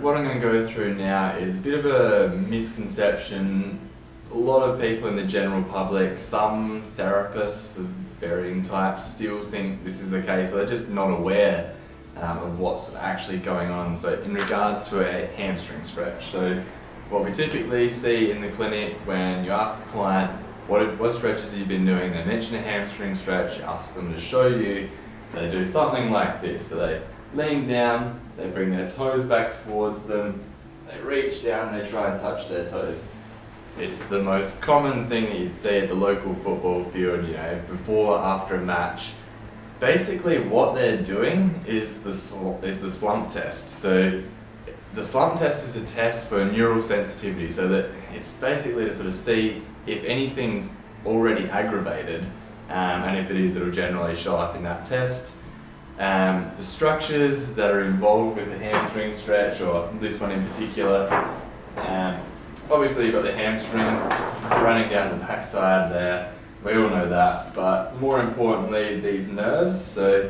what I'm going to go through now is a bit of a misconception. A lot of people in the general public, some therapists of varying types still think this is the case, so they're just not aware of what's actually going on. So in regards to a hamstring stretch, so what we typically see in the clinic when you ask a client what stretches have you been doing, they mention a hamstring stretch, you ask them to show you, they do something like this. So they lean down, they bring their toes back towards them, they reach down, they try and touch their toes. It's the most common thing that you'd see at the local football field, you know, before, after a match. Basically what they're doing is the slump test. So the slump test is a test for neural sensitivity, so that it's basically to sort of see if anything's already aggravated, and if it is, it'll generally show up in that test. The structures that are involved with the hamstring stretch, or this one in particular, obviously you've got the hamstring running down the backside there, we all know that, but more importantly these nerves, so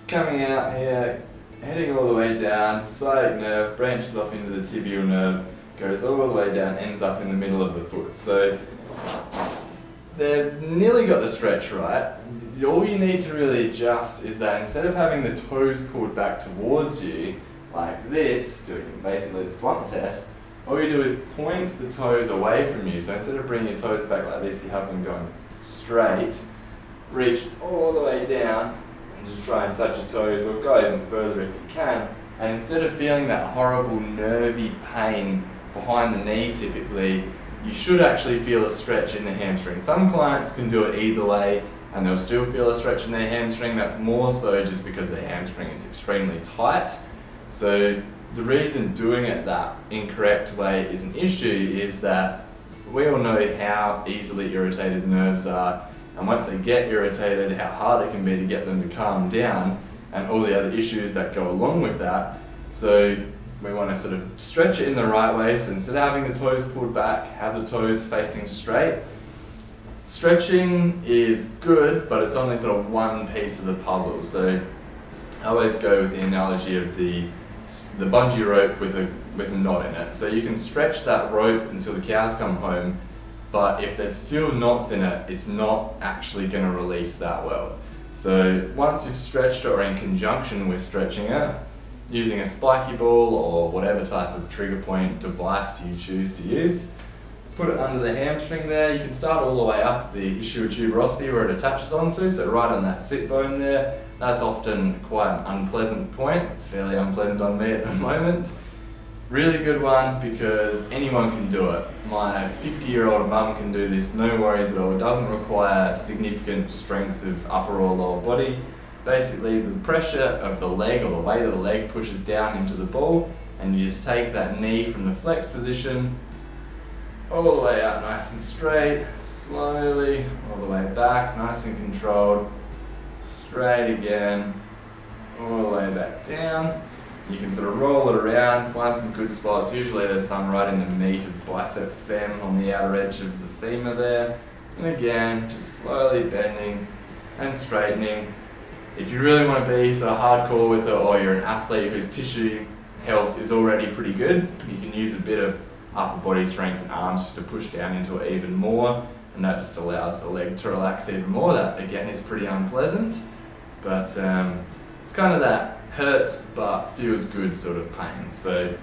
coming out here, heading all the way down, sciatic nerve, branches off into the tibial nerve, goes all the way down, ends up in the middle of the foot. So they've nearly got the stretch right. All you need to really adjust is that instead of having the toes pulled back towards you, like this, doing basically the slump test, all you do is point the toes away from you. So instead of bringing your toes back like this, you have them going straight, reach all the way down, and just try and touch your toes, or go even further if you can. And instead of feeling that horrible nervy pain behind the knee typically, you should actually feel a stretch in the hamstring. Some clients can do it either way and they'll still feel a stretch in their hamstring. That's more so just because their hamstring is extremely tight. So the reason doing it that incorrect way is an issue is that we all know how easily irritated nerves are, and once they get irritated, how hard it can be to get them to calm down, and all the other issues that go along with that. So we want to sort of stretch it in the right way. So instead of having the toes pulled back, have the toes facing straight. Stretching is good, but it's only sort of one piece of the puzzle. So I always go with the analogy of the bungee rope with a knot in it. So you can stretch that rope until the cows come home, but if there's still knots in it, it's not actually going to release that well. So once you've stretched it, or in conjunction with stretching it, using a spiky ball or whatever type of trigger point device you choose to use, put it under the hamstring there. You can start all the way up the ischial tuberosity where it attaches onto, so right on that sit bone there. That's often quite an unpleasant point. It's fairly unpleasant on me at the moment. Really good one because anyone can do it. My 50-year-old mum can do this, no worries at all. It doesn't require significant strength of upper or lower body. Basically the pressure of the leg, or the weight of the leg, pushes down into the ball, and you just take that knee from the flex position all the way out nice and straight, slowly, all the way back, nice and controlled, straight again, all the way back down. You can sort of roll it around, find some good spots. Usually there's some right in the meat of bicep fem on the outer edge of the femur there. And again, just slowly bending and straightening. If you really want to be sort of hardcore with it, or you're an athlete whose tissue health is already pretty good, you can use a bit of upper body strength and arms just to push down into it even more, and that just allows the leg to relax even more. That again is pretty unpleasant, but it's kind of that hurts but feels good sort of pain. So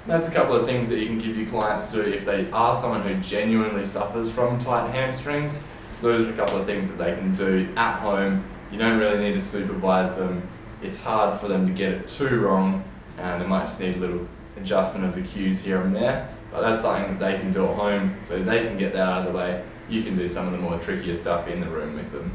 that's a couple of things that you can give your clients to do if they are someone who genuinely suffers from tight hamstrings. Those are a couple of things that they can do at home. You don't really need to supervise them. It's hard for them to get it too wrong, and they might just need a little adjustment of the cues here and there. But that's something that they can do at home, so they can get that out of the way. You can do some of the more trickier stuff in the room with them.